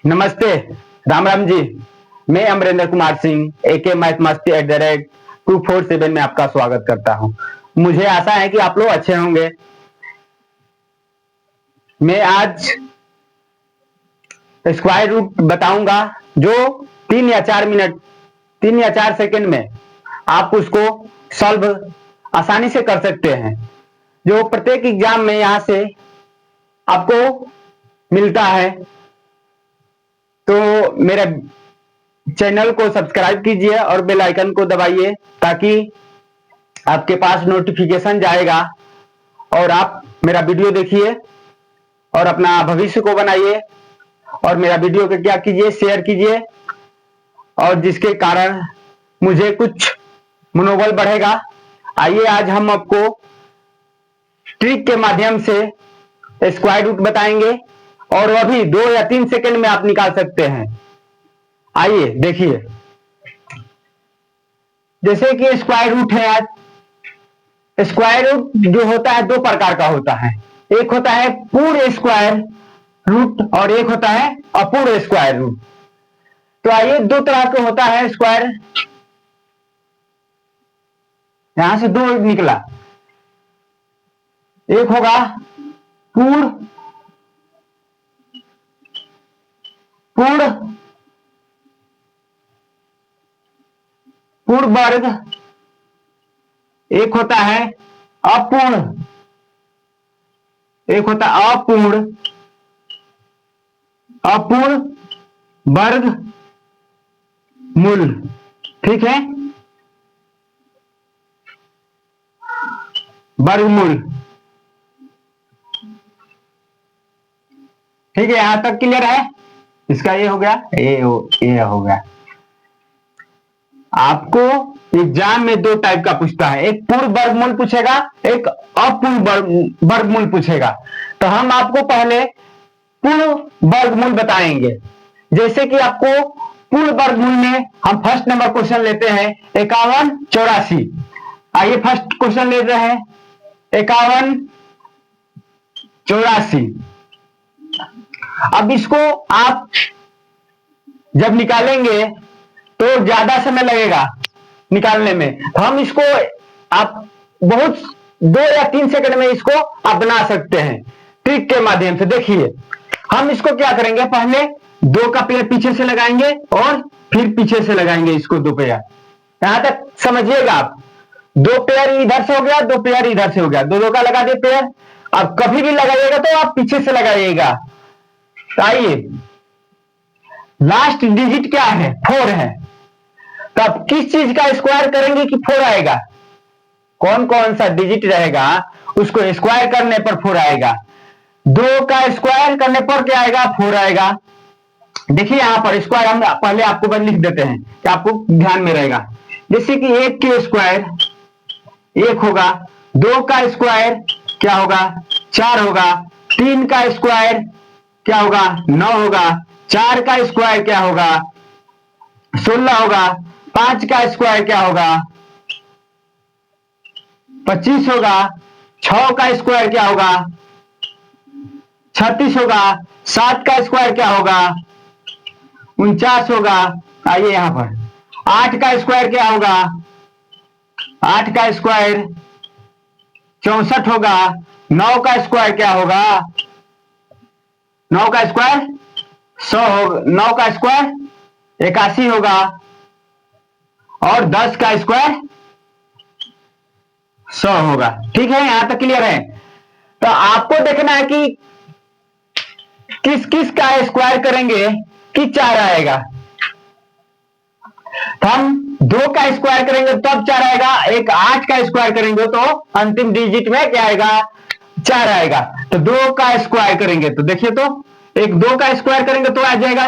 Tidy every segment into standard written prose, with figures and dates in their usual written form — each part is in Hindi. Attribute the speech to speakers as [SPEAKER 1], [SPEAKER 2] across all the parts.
[SPEAKER 1] नमस्ते। राम राम जी। मैं अमरेंद्र कुमार सिंह AK मैथ मस्ती @247 में आपका स्वागत करता हूं। मुझे आशा है कि आप लोग अच्छे होंगे। मैं आज स्क्वायर रूट बताऊंगा जो 3 या 4 सेकंड में आप उसको सॉल्व आसानी से कर सकते हैं, जो प्रत्येक एग्जाम में यहां से आपको मिलता है। तो मेरा चैनल को सब्सक्राइब कीजिए और बेल आइकन को दबाइए ताकि आपके पास नोटिफिकेशन जाएगा और आप मेरा वीडियो देखिए और अपना भविष्य को बनाइए। और मेरा वीडियो को क्या कीजिए, शेयर कीजिए, और जिसके कारण मुझे कुछ मनोबल बढ़ेगा। आइए आज हम आपको ट्रिक के माध्यम से स्क्वायर रूट बताएंगे और वह भी 2 या 3 सेकंड में आप निकाल सकते हैं। आइए देखिए, जैसे कि स्क्वायर रूट है। आज स्क्वायर रूट जो होता है 2 प्रकार का होता है। एक होता है पूर्ण स्क्वायर रूट और एक होता है अपूर्ण स्क्वायर रूट। तो आइए, 2 तरह के होता है स्क्वायर। यहां से 2 निकला। एक होगा पूर्ण पूर्ण पूर्ण वर्ग, एक होता है अपूर्ण, एक होता है अपूर्ण अपूर्ण वर्ग मूल। ठीक है, वर्गमूल। ठीक है, यहां तक क्लियर है। इसका ये हो गया, ये हो गया। आपको एग्जाम में 2 टाइप का पूछता है, एक पूर्ण वर्गमूल पूछेगा, एक अपूर्ण वर्गमूल पूछेगा। तो हम आपको पहले पूर्ण वर्गमूल बताएंगे। जैसे कि आपको पूर्ण वर्गमूल में हम फर्स्ट नंबर क्वेश्चन लेते हैं 51 84। आइए फर्स्ट क्वेश्चन ले रहे हैं 51 84। अब इसको आप जब निकालेंगे तो ज्यादा समय लगेगा निकालने में। तो हम इसको आप बहुत 2 या 3 सेकंड में इसको आप बना सकते हैं ट्रिक के माध्यम से। देखिए, हम इसको क्या करेंगे, पहले 2 का पेयर पीछे से लगाएंगे और फिर पीछे से लगाएंगे इसको 2 पेयर। यहां तक समझिएगा आप। 2 पेयर इधर से हो गया, 2 पेयर इधर से हो गया, 2 का लगा दिए पेयर। अब कभी भी लगाइएगा तो आप पीछे से लगाइएगा। तो आइए, लास्ट डिजिट क्या है, 4 है। तो आप किस चीज का स्क्वायर करेंगे कि 4 आएगा? कौन कौन सा डिजिट रहेगा उसको स्क्वायर करने पर 4 आएगा। 2 का स्क्वायर करने पर क्या आएगा, 4 आएगा। देखिए यहां पर स्क्वायर हम पहले आपको लिख देते हैं कि आपको ध्यान में रहेगा। जैसे कि 1 के स्क्वायर 1 होगा, 2 का स्क्वायर क्या होगा, 4 होगा, 3 का स्क्वायर क्या होगा, 9 होगा, 4 का स्क्वायर क्या होगा, 16 होगा, 5 का स्क्वायर क्या होगा, 25 होगा, 6 का स्क्वायर क्या होगा, 36 होगा, 7 का स्क्वायर क्या होगा, 49 होगा। आइए यहां पर 8 का स्क्वायर क्या होगा, 8 का स्क्वायर 64 होगा, 9 का स्क्वायर क्या होगा, 9 का स्क्वायर 100 होगा, 9 का स्क्वायर 81 होगा, और 10 का स्क्वायर 100 होगा। ठीक है, यहां तक क्लियर है। तो आपको देखना है कि किस किस का स्क्वायर करेंगे कि 4 आएगा। तो हम 2 का स्क्वायर करेंगे तब 4 आएगा, एक 8 का स्क्वायर करेंगे तो अंतिम डिजिट में क्या आएगा, 4 आएगा। तो 2 का स्क्वायर करेंगे तो देखिए, तो एक 2 का स्क्वायर करेंगे तो आ जाएगा,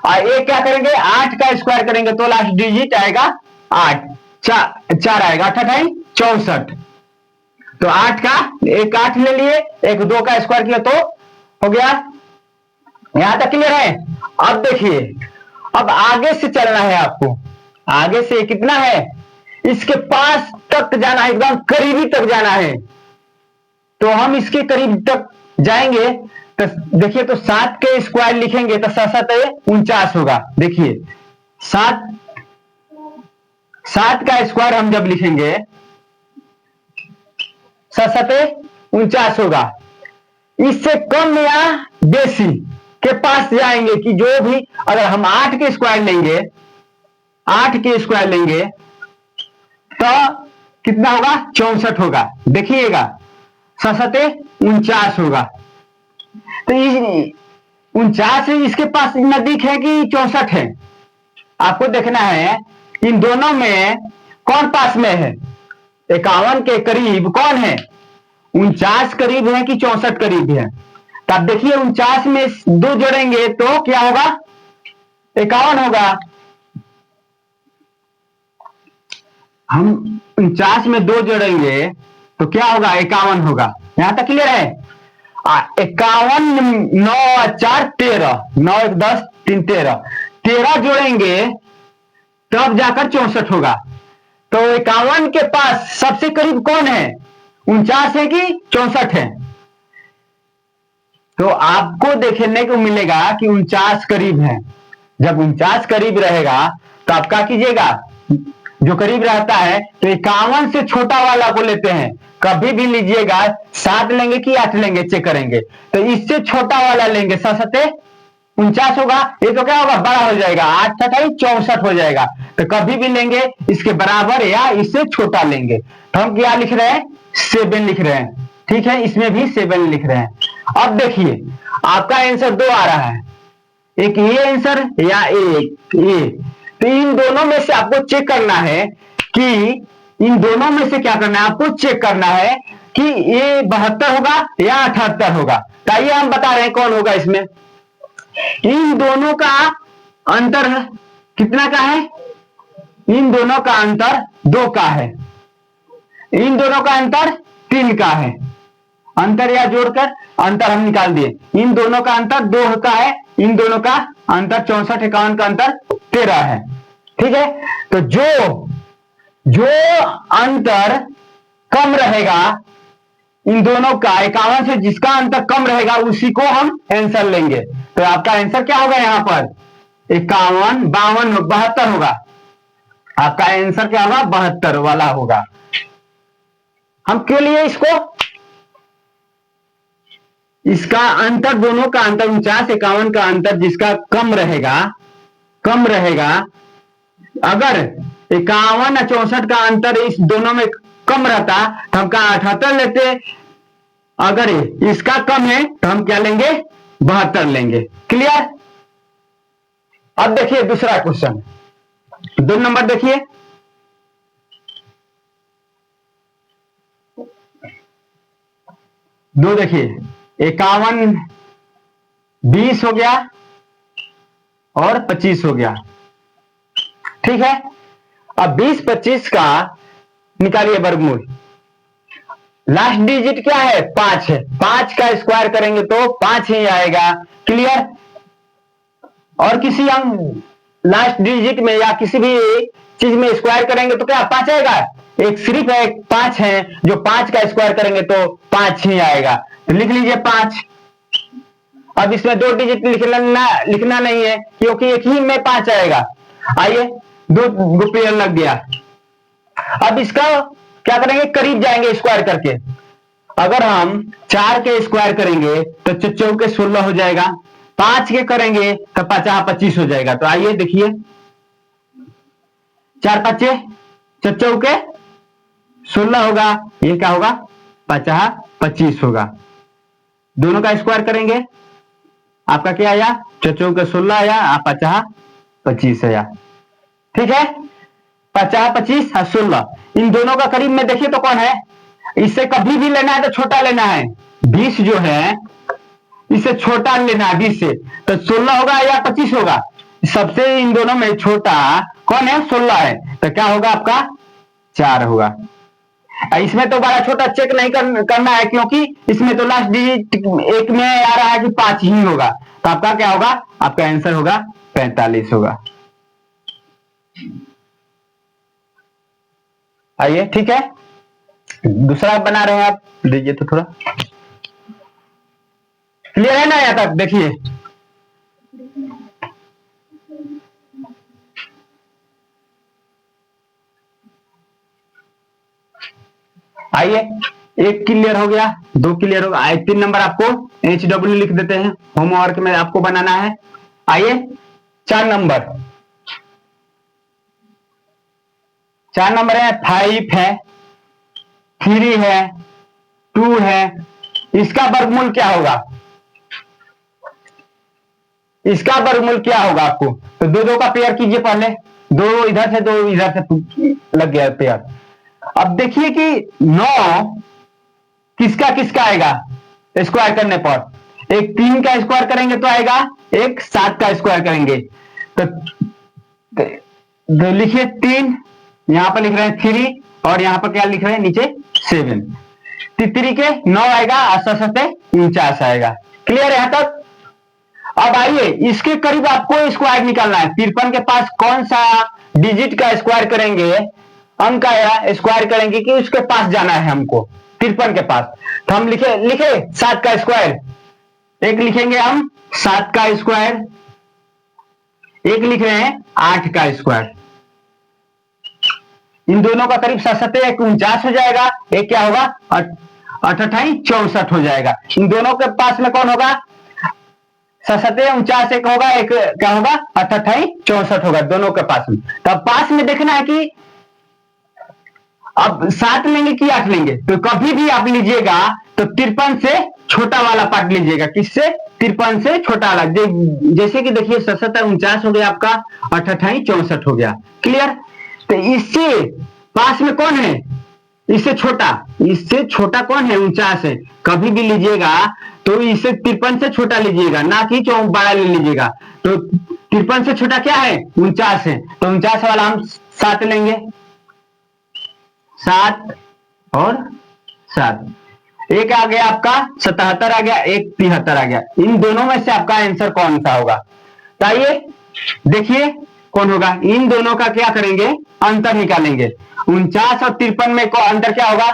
[SPEAKER 1] और एक क्या करेंगे 8 का स्क्वायर करेंगे तो लास्ट डिजिट आएगा 8, 4 आएगा, 8 8 64। तो 8 का एक 8 ले लिए, एक 2 का स्क्वायर किया तो हो गया। यहां तक क्लियर है। अब देखिए, अब आगे से चलना है आपको। आगे से कितना है, इसके पास तक जाना है, एकदम करीबी तक जाना है। तो हम इसके करीब तक जाएंगे तो देखिए, तो 7 के स्क्वायर लिखेंगे तो 7×7 = 49 होगा। देखिए 7 का स्क्वायर हम जब लिखेंगे 7×7 = 49 होगा। इससे कम या बेसी के पास जाएंगे कि जो भी, अगर हम 8 के स्क्वायर लेंगे, 8 के स्क्वायर लेंगे तो कितना होगा? 64 होगा। देखिएगा 7×7 = 49 होगा। तो 49 इसके पास नजदीक है कि 64 है? आपको देखना है इन दोनों में कौन पास में है। 51 के करीब कौन है? 49 करीब है कि 64 करीब है? तो आप देखिए 49 में 2 जोड़ेंगे तो क्या होगा? 51 होगा। हम 49 में 2 जोड़ेंगे तो क्या होगा? 51 होगा। यहां तक क्लियर है? 51 9 4 13, 9 1 10 3 13, 13 जोड़ेंगे तब जाकर 64 होगा। तो 51 के पास सबसे करीब कौन है? 49 है कि 64 है? तो आपको देखने को मिलेगा कि 49 करीब है। जब 49 करीब रहेगा तो आप क्या कीजिएगा? जो करीब रहता है तो 51 से छोटा वाला को लेते हैं। कभी भी लीजिएगा 7 लेंगे कि 8 लेंगे, चेक करेंगे। तो इससे छोटा वाला लेंगे, 7×7 = 49 होगा। ये तो क्या होगा? बड़ा हो जाएगा, 8 × 7 = 64 हो जाएगा। तो कभी भी लेंगे इसके बराबर या इससे छोटा लेंगे। तो हम क्या लिख रहे हैं? 7 लिख रहे हैं। ठीक है, इसमें भी 7 लिख रहे हैं। अब देखिए आपका आंसर 2 आ रहा है, एक ये आंसर या एक ये। तो इन दोनों में से आपको चेक करना है कि इन दोनों में से क्या करना है? आपको चेक करना है कि ये 72 होगा या 78 होगा। तो आइए हम बता रहे हैं कौन होगा इसमें। इन दोनों का अंतर कितना का है? इन दोनों का अंतर 2 का है। इन दोनों का अंतर 3 का है। अंतर या जोड़कर अंतर हम निकाल दिए। इन दोनों का अंतर 2 का है, इन दोनों का अंतर 64 51 का अंतर 13 है। ठीक है, तो जो अंतर कम रहेगा इन दोनों का, 51 से जिसका अंतर कम रहेगा उसी को हम आंसर लेंगे। तो आपका आंसर क्या होगा? यहां पर 51 52 72 होगा। आपका आंसर क्या होगा? 72 वाला होगा। हम क्यों लिए इसको? इसका अंतर, दोनों का अंतर 49 51 का अंतर जिसका कम रहेगा, अगर 51 और 64 का अंतर इस दोनों में कम रहता तो हम क्या 78 लेते। अगर इसका कम है तो हम क्या लेंगे? 72 लेंगे। क्लियर? अब देखिए दूसरा क्वेश्चन, 2 नंबर देखिए। दो देखिए, 51 20 हो गया और 25 हो गया। ठीक है, अब 20 25 का निकालिए वर्गमूल। लास्ट डिजिट क्या है? 5 है। 5 का स्क्वायर करेंगे तो 5 ही आएगा। क्लियर? और किसी हम लास्ट डिजिट में या किसी भी चीज में स्क्वायर करेंगे तो क्या 5 आएगा? एक सिर्फ एक 5 है, जो 5 का स्क्वायर करेंगे तो 5 ही आएगा। तो लिख लीजिए 5। अब इसमें 2 डिजिट लिखना नहीं है क्योंकि एक ही में 5 आएगा। आइए 2 पेयर लग गया। अब इसका क्या करेंगे? करीब जाएंगे स्क्वायर करके। अगर हम 4 के स्क्वायर करेंगे तो 4 के 16 हो जाएगा। 5 के करेंगे तो 50 25 हो जाएगा। तो आइए देखिए 4 5 4 के 16 होगा, ये क्या होगा? 50 25 होगा। दोनों का स्क्वायर करेंगे, आपका क्या आया? 4 के 16 आया, आप 50 25 आया। ठीक है, 50 25 और 16 इन दोनों का करीब में देखिए तो कौन है? इससे कभी भी लेना है तो छोटा लेना है। 20 जो है इससे छोटा लेना है 20 से, तो 16 होगा या 25 होगा? सबसे इन दोनों में छोटा कौन है? 16 है। तो क्या होगा आपका? 4 होगा। इसमें तो बड़ा छोटा चेक नहीं करना है क्योंकि इसमें तो लास्ट डिजिट एक में आ रहा है कि 5 ही होगा। तो आपका क्या होगा? आपका आंसर होगा 45 होगा। आइए ठीक है, दूसरा बना रहे हैं आप, दीजिए तो थोड़ा क्लियर है ना यहाँ तक? देखिए आइए, एक क्लियर हो गया, दो क्लियर हो गया, 3 नंबर आपको HW लिख देते हैं, होमवर्क में आपको बनाना है। आइए 4 नंबर, 4 नंबर है 5 है, 3 है, 2 है, इसका वर्गमूल क्या होगा? इसका वर्गमूल क्या होगा आपको? तो दो दो का पेयर कीजिए पहले, दो इधर से दो इधर से लग गया पेयर। अब देखिए कि 9 किसका किसका आएगा स्क्वायर करने पर? एक 3 का स्क्वायर करेंगे तो आएगा, एक 7 का स्क्वायर करेंगे तो लिखिए 3, यहां पर लिख रहे हैं 3 और यहां पर क्या लिख रहे हैं नीचे 7, 3 के 9 आएगा, 49 आएगा। क्लियर है यहां तक? अब आइए इसके करीब आपको स्क्वायर निकालना है। 53 के पास कौन सा डिजिट का स्क्वायर करेंगे, अंक का स्क्वायर करेंगे कि उसके पास जाना है हमको 53 के पास? तो हम लिखे 7 का स्क्वायर, एक लिखेंगे हम 7 का स्क्वायर, एक लिख रहे हैं 8 का स्क्वायर। इन दोनों का करीब 7 एक 49 हो जाएगा, एक क्या होगा 8 64 हो जाएगा। इन दोनों के पास में कौन होगा? 7 49 एक होगा, एक क्या होगा 8 64 होगा दोनों के पास में। तो पास में देखना है कि अब 7 लेंगे कि 8 लेंगे, तो कभी भी आप लीजिएगा तो 53 से छोटा वाला पार्ट लीजिएगा। किससे? 53 से छोटा वाला। जैसे कि देखिए 7 49 हो गया आपका, 8 64 हो गया। क्लियर? तो इससे पास में कौन है? इससे छोटा कौन है? 49 है। कभी भी लीजिएगा तो इसे 53 से छोटा लीजिएगा, ना कि bड़ा ले लीजिएगा। तो 53 से छोटा क्या है? 49 है। तो 49 वाला हम 7 लेंगे, 7 और 7, एक आ गया आपका 77 आ गया, एक 73 आ गया। इन दोनों में से आपका आंसर कौन सा होगा? तो आइए देखिए कौन होगा। इन दोनों का क्या करेंगे? अंतर निकालेंगे। 49 और 53 में को अंतर क्या होगा?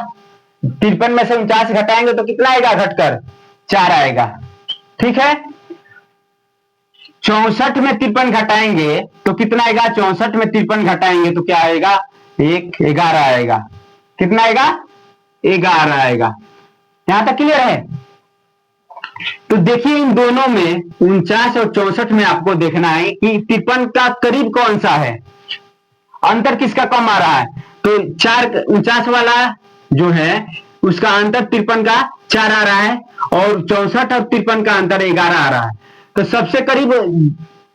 [SPEAKER 1] 53 में से 49 घटाएंगे तो कितना आएगा? घटकर 4 आएगा। ठीक है। 64 में 53 घटाएंगे तो कितना आएगा? 64 में 53 घटाएंगे तो क्या आएगा? 11 आएगा। कितना आएगा? 11 आएगा। यहां तक क्लियर है? तो देखिए इन दोनों में 49 और 64 में आपको देखना है कि 53 का करीब कौन सा है, अंतर किसका कम आ रहा है। तो 49 वाला जो है उसका अंतर 53 का 4 आ रहा है, और 64 और 53 का अंतर 11 आ रहा है। तो सबसे करीब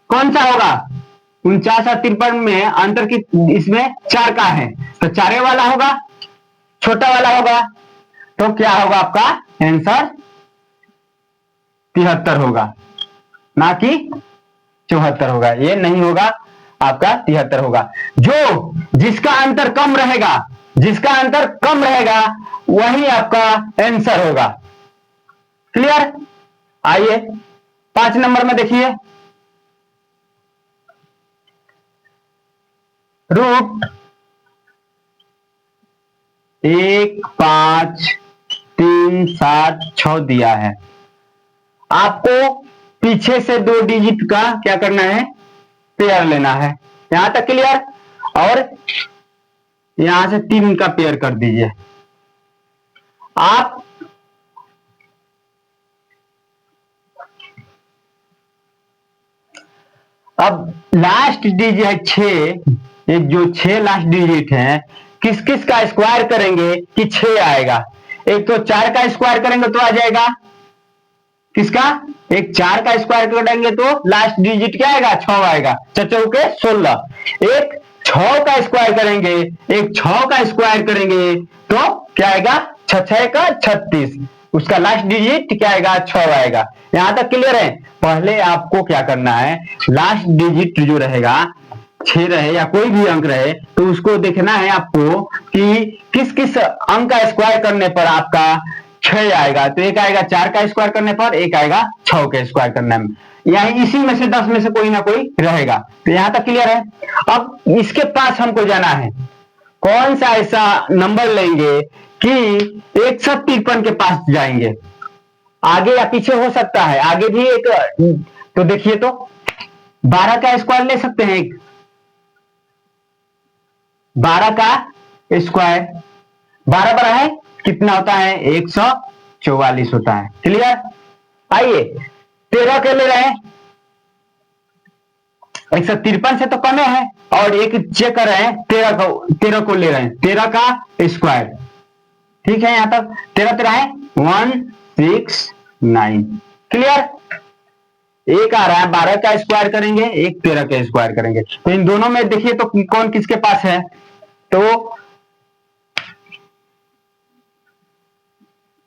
[SPEAKER 1] कौन सा होगा? 49 और 53 में अंतर की इसमें 4 का है, तो 4 वाला होगा, छोटा वाला होगा। तो क्या होगा आपका आंसर? 73 होगा, ना कि 74 होगा। ये नहीं होगा आपका, 73 होगा। जिसका अंतर कम रहेगा वही आपका आंसर होगा। क्लियर? आइए 5 नंबर में देखिए, रूट 1 5 3 7 6 दिया है। आपको पीछे से 2 डिजिट का क्या करना है? पेयर लेना है। यहां तक क्लियर? और यहां से 3 का पेयर कर दीजिए। आप अब लास्ट डिजिट है 6, ये जो 6 लास्ट डिजिट है, किस किस का स्क्वायर करेंगे कि 6 आएगा? एक तो 4 का स्क्वायर करेंगे तो आ जाएगा किसका? एक 4 का स्क्वायर करेंगे तो लास्ट डिजिट क्या आएगा? 6 आएगा। 4 के 16। एक 6 का स्क्वायर करेंगे, एक 6 का स्क्वायर करेंगे तो क्या आएगा? 6 का 36, उसका लास्ट डिजिट क्या आएगा? 6 आएगा। यहां तक क्लियर है? पहले आपको क्या करना है, लास्ट डिजिट जो रहेगा 6 रहे या कोई भी अंक रहे, तो उसको देखना है आपको कि किस किस अंक का स्क्वायर करने पर आपका 6 आएगा। तो एक आएगा 4 का स्क्वायर करने पर, एक आएगा 6 के स्क्वायर करने में। यही इसी में से 10 में से कोई ना कोई रहेगा। तो यहां तक क्लियर है? अब इसके पास हमको जाना है, कौन सा ऐसा नंबर लेंगे कि 153 के पास जाएंगे। आगे या पीछे हो सकता है, आगे भी एक। तो देखिए तो 12 का स्क्वायर ले सकते हैं, 12 का स्क्वायर 12 बड़ा है कितना होता है 144 होता है। क्लियर। आइए 13 के ले रहे हैं, 153 से तो कम है, और एक चेक कर रहे हैं 13 को ले रहे हैं, 13 का स्क्वायर। ठीक है, यहां तक 13 13 है 169। क्लियर। एक आ रहा है 12 का स्क्वायर करेंगे, एक 13 का स्क्वायर करेंगे, तो इन दोनों में देखिए तो कौन किसके पास है। तो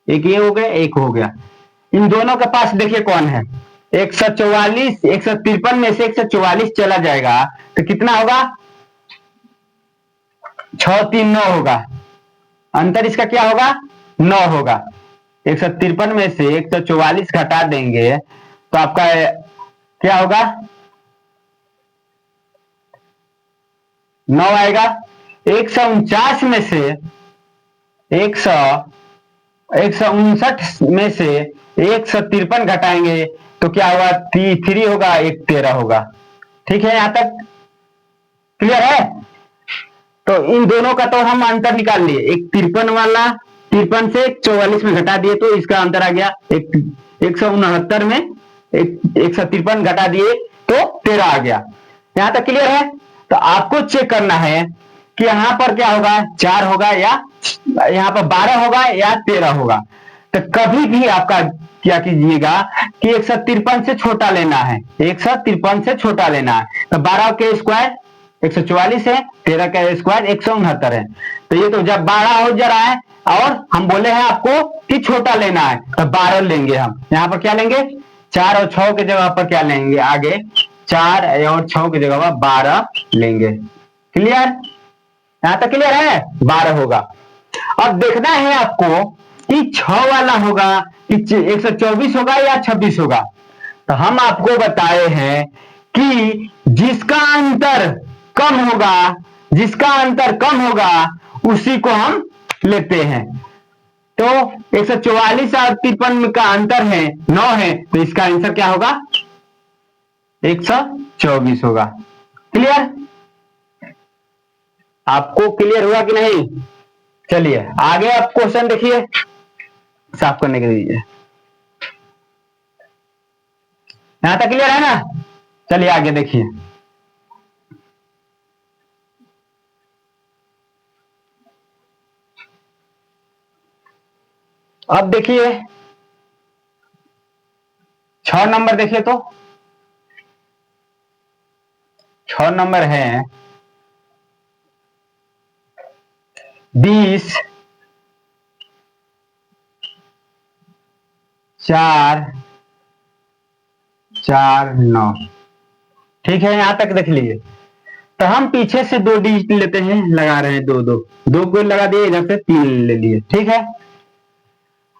[SPEAKER 1] एक ये हो गया, एक हो गया, इन दोनों के पास देखिए कौन है। 144 153 में से 144 चला जाएगा तो कितना होगा 639 होगा, अंतर इसका क्या होगा 9 होगा। 153 में से 144 घटा देंगे तो आपका क्या होगा 9 आएगा। 149 में से 159 में से 153 घटाएंगे तो क्या होगा 3 होगा, एक 13 होगा। ठीक है, यहां तक क्लियर है। तो इन दोनों का तो हम अंतर निकाल लिए, एक 53 वाला 53 से 44 में घटा दिए तो इसका अंतर आ गया 169 में 153 घटा दिए तो 13 आ गया। यहां तक क्लियर है। तो आपको चेक करना है कि यहां पर क्या होगा 4 होगा या यहां पर 12 होगा या 13 होगा। तो कभी भी आपका क्या कीजिएगा कि 153 से छोटा लेना है, 153 से छोटा लेना है। तो 12 के स्क्वायर 144 है, 13 का स्क्वायर 169 है। तो ये तो जब 12 हो जा रहा है और हम बोले हैं आपको कि छोटा लेना है तो 12 लेंगे हम। यहां पर क्या लेंगे 4 और 6 की जगह पर क्या लेंगे आगे 4 और 6 की जगह पर 12 लेंगे। क्लियर। यहां तक क्लियर है, 12 होगा। अब देखना है आपको कि 6 वाला होगा कि 124 होगा या 26 होगा। तो हम आपको बताए हैं कि जिसका अंतर कम होगा, जिसका अंतर कम होगा उसी को हम लेते हैं। तो 144 और 53 का अंतर है 9 है, तो इसका आंसर क्या होगा 124 होगा। क्लियर। आपको क्लियर हुआ कि नहीं। चलिए आगे आप क्वेश्चन देखिए, साफ करने के लिए यहां तक क्लियर है ना। चलिए आगे देखिए। अब देखिए 6 नंबर देखिए तो 6 नंबर है 20 4 4 9। ठीक है, यहां तक देख लीजिए। तो हम पीछे से 2 डिजिट लेते हैं, लगा रहे हैं 2 2 2 को लगा दिए, इधर से 3 ले लिए। ठीक है।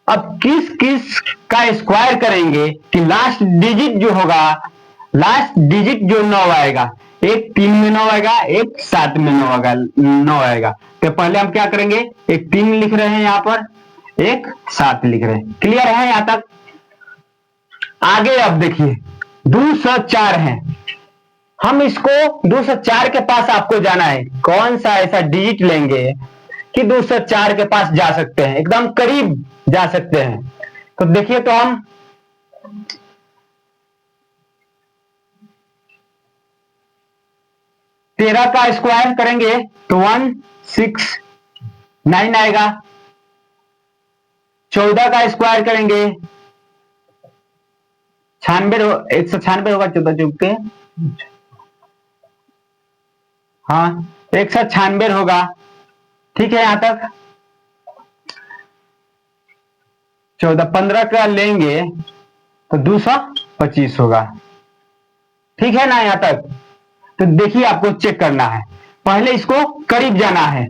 [SPEAKER 1] अब किस किस का स्क्वायर करेंगे कि लास्ट डिजिट जो होगा, लास्ट डिजिट जो 9 आएगा, एक 3 में 9 आएगा, एक 7 में 9 आएगा। तो पहले हम क्या करेंगे, एक 3 लिख रहे हैं यहां पर, एक 7 लिख रहे हैं। क्लियर है यहां तक। आगे अब देखिए 204 है, हम इसको 204 के पास आपको जाना है। कौन सा ऐसा डिजिट लेंगे कि 204 के पास जा सकते हैं, एकदम करीब जा सकते हैं। तो देखिए तो हम 13 का स्क्वायर करेंगे तो 169 आएगा। 14 का स्क्वायर करेंगे 196 होगा, 14 चुके हाँ 196 होगा। ठीक है, यहां तक 14 15 का लेंगे तो 225 होगा। ठीक है ना यहां तक। तो देखिए आपको चेक करना है, पहले इसको करीब जाना है।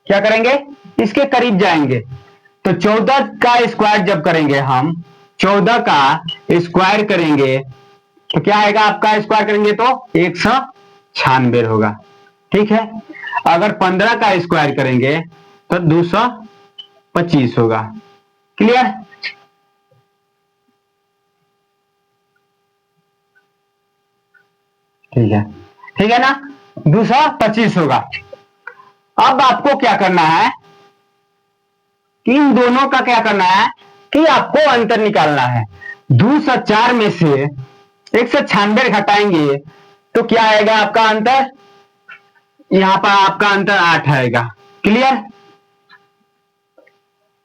[SPEAKER 1] क्या करेंगे, इसके करीब जाएंगे। तो 14 का स्क्वायर जब करेंगे हम, 14 का स्क्वायर करेंगे तो क्या आएगा, आपका स्क्वायर करेंगे तो 196 होगा। ठीक है। अगर 15 का स्क्वायर करेंगे तो 225 होगा। क्लियर। ठीक है ना, 225 होगा। अब आपको क्या करना है कि इन दोनों का क्या करना है कि आपको अंतर निकालना है। 204 में से 196 घटाएंगे तो क्या आएगा आपका अंतर, यहां पर आपका अंतर 8 आएगा। क्लियर।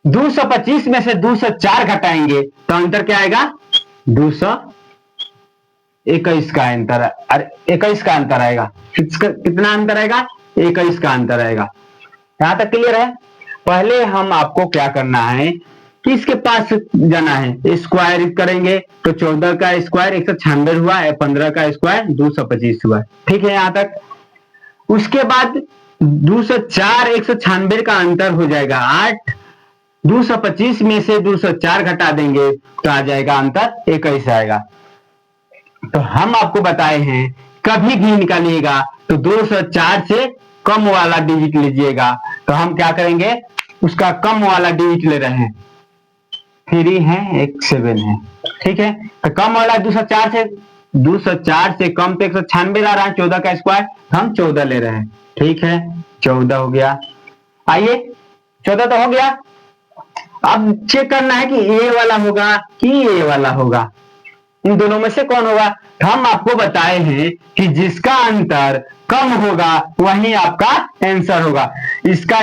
[SPEAKER 1] 225 में से 204 घटाएंगे तो अंतर क्या आएगा, 221 का अंतर, अरे 21 का अंतर आएगा। कितना अंतर आएगा, 21 का अंतर आएगा। यहां तक क्लियर है। पहले हम आपको क्या करना है कि इसके पास जाना है, स्क्वायर करेंगे तो 14 का स्क्वायर 196 हुआ है, 15 का स्क्वायर 225 हुआ। ठीक है यहां तक। उसके बाद 204 196 का अंतर हो जाएगा 8, 225 में से 204 घटा देंगे तो आ जाएगा अंतर 21 आएगा। तो हम आपको बताए हैं कभी भी निकालिएगा तो 204 से कम वाला डिजिट लीजिएगा। तो हम क्या करेंगे, उसका कम वाला डिजिट ले रहे हैं, 3 है, एक 7 है। ठीक है, तो कम वाला 204 से कम तो 196 आ रहा है, 14 का स्क्वायर, हम 14 ले रहे हैं। ठीक है, 14 हो गया। आइए 14 तो हो गया। अब चेक करना है कि ए वाला होगा कि ए वाला होगा, इन दोनों में से कौन होगा। तो हम आपको बताए हैं कि जिसका अंतर कम होगा वही आपका आंसर होगा। इसका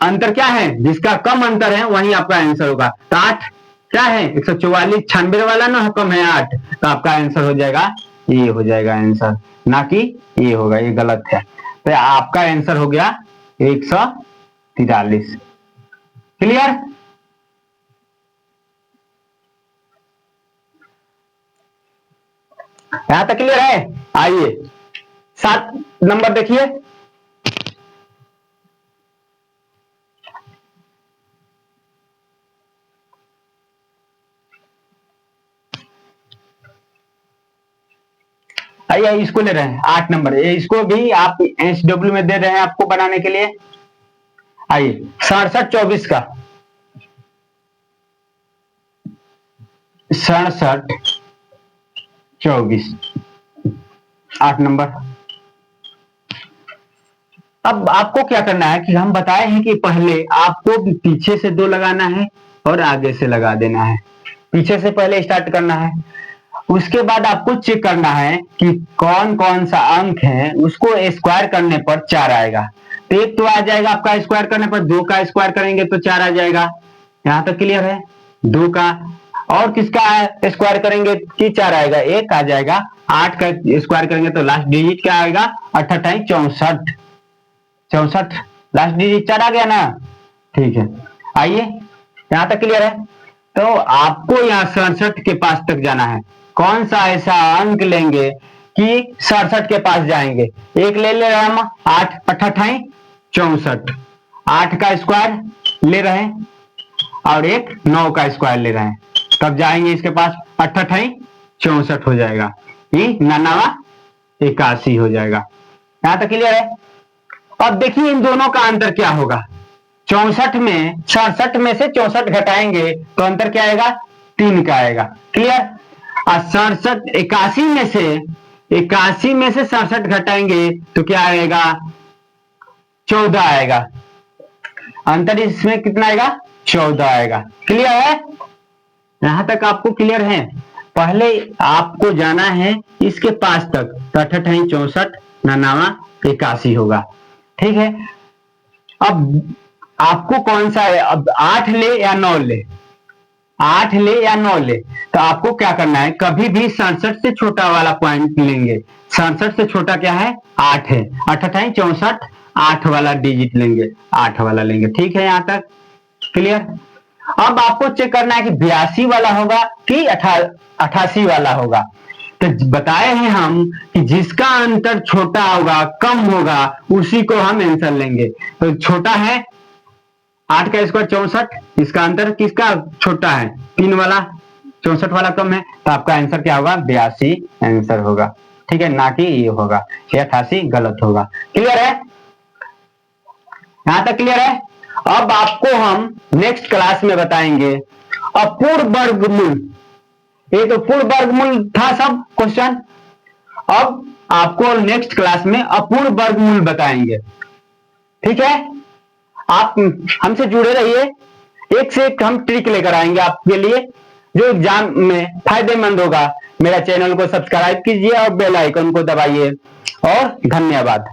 [SPEAKER 1] अंतर क्या है, जिसका कम अंतर है वही आपका आंसर होगा। तो 8 क्या है, 144, 96 वाला ना कम है 8, तो आपका आंसर हो जाएगा ये हो जाएगा आंसर, ना कि ये होगा, ये गलत है। तो आपका आंसर हो गया 143। क्लियर। यहां तक क्लियर है। आइए 7 नंबर देखिए। आइए इसको ले रहे हैं 8 नंबर, इसको भी आप एसडब्ल्यू में दे रहे हैं आपको बनाने के लिए। आइए 67 24 का, 67 24 8 नंबर। अब आपको क्या करना है कि हम बताए हैं कि पहले आपको पीछे से 2 लगाना है और आगे से लगा देना है। पीछे से पहले स्टार्ट करना है, उसके बाद आपको चेक करना है कि कौन कौन सा अंक है, उसको स्क्वायर करने पर 4 आएगा। तो एक तो आ जाएगा आपका स्क्वायर करने पर, 2 का स्क्वायर करेंगे तो 4 आ जाएगा। यहां तक क्लियर है। 2 का और किसका स्क्वायर करेंगे कि 4 आएगा, 1 आ जाएगा। 8 का स्क्वायर करेंगे तो लास्ट डिजिट क्या आएगा, 88 64 64, लास्ट डिजिट 4 आ गया ना। ठीक है, आइए यहां तक क्लियर है। तो आपको यहाँ 67 के पास तक जाना है। कौन सा ऐसा अंक लेंगे कि 67 के पास जाएंगे। एक ले रहे हम 8 88 64, 8 का स्क्वायर ले रहे हैं और एक 9 का स्क्वायर ले रहे हैं, तब जाएंगे इसके पास 88 64 हो जाएगा, ये 99 81 हो जाएगा। यहां तक क्लियर है। अब देखिए इन दोनों का अंतर क्या होगा। 64 में 67 में से 64 घटाएंगे तो अंतर क्या आएगा, 3 का आएगा। क्लियर। और 67 81 में से 67 घटाएंगे तो क्या आएगा, 14 आएगा। अंतर इसमें कितना आएगा, 14 आएगा। क्लियर है, यहां तक आपको क्लियर है। पहले आपको जाना है इसके पास तक, तो 88 64 99 81 होगा। ठीक है, अब आपको कौन सा है, अब 8 ले या 9 ले, 8 ले या 9 ले, तो आपको क्या करना है, कभी भी 67 से छोटा वाला पॉइंट लेंगे। 67 से छोटा क्या है, 8 है। 88 64 8 वाला डिजिट लेंगे, 8 वाला लेंगे। ठीक है, यहां तक क्लियर। अब आपको चेक करना है कि 82 वाला होगा कि 88 वाला होगा। तो बताए हैं हम कि जिसका अंतर छोटा होगा, कम होगा, उसी को हम आंसर लेंगे। तो छोटा है 8 का स्क्वायर 64, इसका अंतर किसका छोटा है, 3 वाला, 64 वाला कम है, तो आपका आंसर क्या होगा, 82 आंसर होगा। ठीक है, ना कि ये होगा, 88 गलत होगा। क्लियर है, यहां तक क्लियर है। अब आपको हम नेक्स्ट क्लास में बताएंगे अपूर्ण वर्गमूल। ये तो पूर्ण वर्गमूल था सब क्वेश्चन। अब आपको नेक्स्ट क्लास में अपूर्ण वर्गमूल बताएंगे। ठीक है, आप हमसे जुड़े रहिए, एक से एक हम ट्रिक लेकर आएंगे आपके लिए जो एग्जाम में फायदेमंद होगा। मेरा चैनल को सब्सक्राइब कीजिए और बेल आइकन को दबाइए और धन्यवाद।